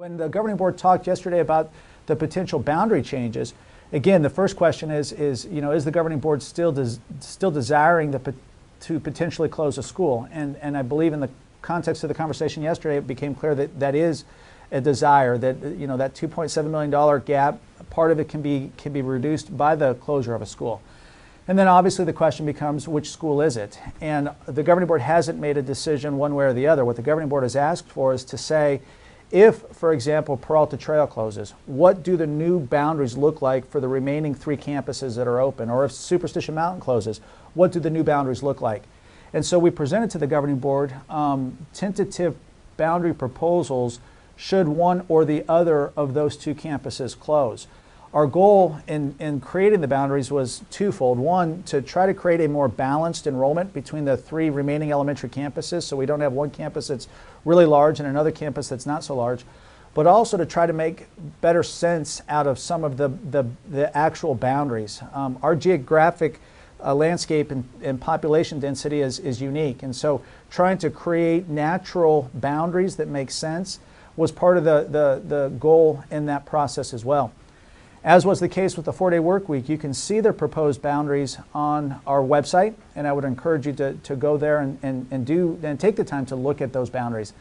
When the governing board talked yesterday about the potential boundary changes, again, the first question is the governing board still desiring to potentially close a school? And I believe in the context of the conversation yesterday, it became clear that that is a desire, that that $2.7 million gap, part of it can be reduced by the closure of a school. And then obviously the question becomes, which school is it? And the governing board hasn't made a decision one way or the other. What the governing board has asked for is to say, if, for example, Peralta Trail closes, what do the new boundaries look like for the remaining 3 campuses that are open? Or if Superstition Mountain closes, what do the new boundaries look like? And so we presented to the governing board tentative boundary proposals should one or the other of those 2 campuses close. Our goal in creating the boundaries was twofold. One, to try to create a more balanced enrollment between the 3 remaining elementary campuses, so we don't have one campus that's really large and another campus that's not so large, but also to try to make better sense out of some of the actual boundaries. Our geographic landscape and population density is unique, and so trying to create natural boundaries that make sense was part of the goal in that process as well. As was the case with the 4-day work week, you can see the proposed boundaries on our website, and I would encourage you to go there and take the time to look at those boundaries.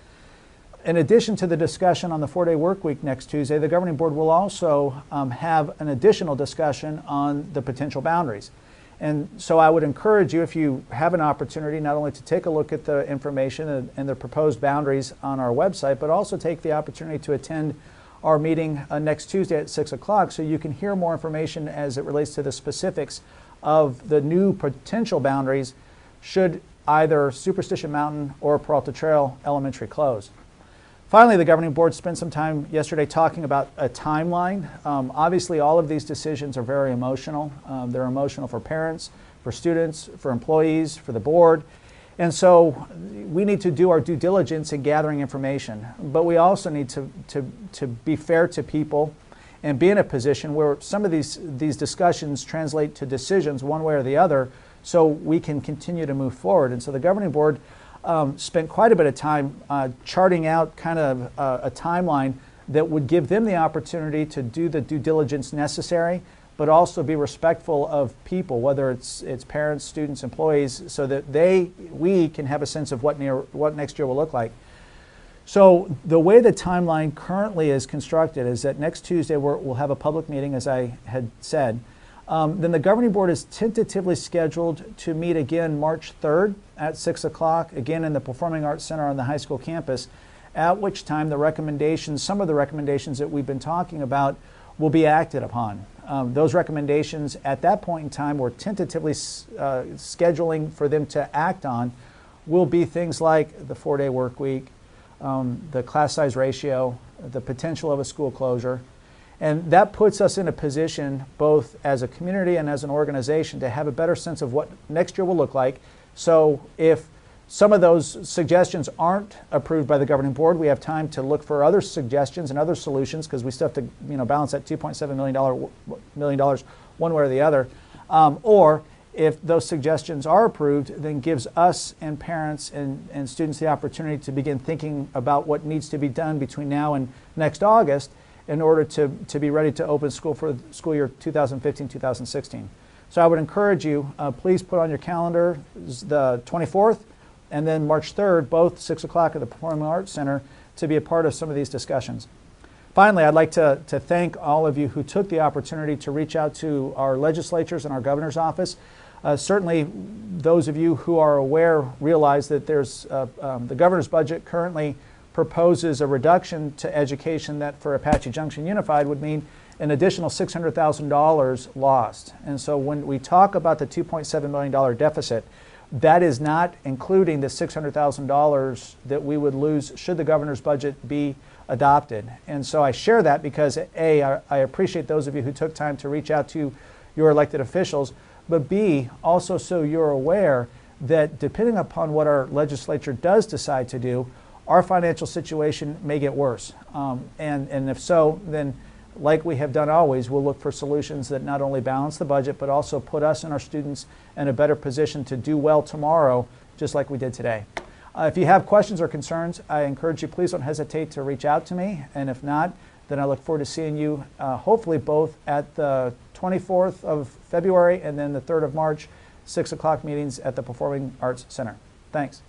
In addition to the discussion on the 4-day work week next Tuesday, the governing board will also have an additional discussion on the potential boundaries. And so I would encourage you, if you have an opportunity, not only to take a look at the information and the proposed boundaries on our website, but also take the opportunity to attend our meeting next Tuesday at 6 o'clock so you can hear more information as it relates to the specifics of the new potential boundaries should either Superstition Mountain or Peralta Trail Elementary close. Finally, the governing board spent some time yesterday talking about a timeline. Obviously, all of these decisions are very emotional. They're emotional for parents, for students, for employees, for the board. And so we need to do our due diligence in gathering information, but we also need to be fair to people and be in a position where some of these discussions translate to decisions one way or the other so we can continue to move forward. And so the governing board spent quite a bit of time charting out kind of a timeline that would give them the opportunity to do the due diligence necessary, but also be respectful of people, whether it's parents, students, employees, so that we can have a sense of what next year will look like. So the way the timeline currently is constructed is that next Tuesday we'll have a public meeting, as I had said. Then the governing board is tentatively scheduled to meet again March 3rd at 6 o'clock, again in the Performing Arts Center on the high school campus, at which time some of the recommendations that we've been talking about will be acted upon. Those recommendations at that point in time we're tentatively scheduling for them to act on will be things like the 4-day work week, the class size ratio, the potential of a school closure. And that puts us in a position, both as a community and as an organization, to have a better sense of what next year will look like. So if some of those suggestions aren't approved by the governing board, we have time to look for other suggestions and other solutions, because we still have to balance that $2.7 million one way or the other. Or if those suggestions are approved, then gives us and parents and students the opportunity to begin thinking about what needs to be done between now and next August in order to be ready to open school for the school year 2015-2016. So I would encourage you, please put on your calendar the 24th and then March 3rd, both 6 o'clock at the Performing Arts Center, to be a part of some of these discussions. Finally, I'd like to thank all of you who took the opportunity to reach out to our legislatures and our governor's office. Certainly, those of you who are aware realize that there's the governor's budget currently proposes a reduction to education that for Apache Junction Unified would mean an additional $600,000 lost. And so when we talk about the $2.7 million deficit, that is not including the $600,000 that we would lose should the governor's budget be adopted. And so I share that because A, I appreciate those of you who took time to reach out to your elected officials, but B, also so you're aware that depending upon what our legislature does decide to do, our financial situation may get worse. And if so, then like we have done always, we'll look for solutions that not only balance the budget, but also put us and our students in a better position to do well tomorrow, just like we did today. If you have questions or concerns, I encourage you, please don't hesitate to reach out to me. And if not, then I look forward to seeing you hopefully both at the 24th of February and then the 3rd of March, 6 o'clock meetings at the Performing Arts Center. Thanks.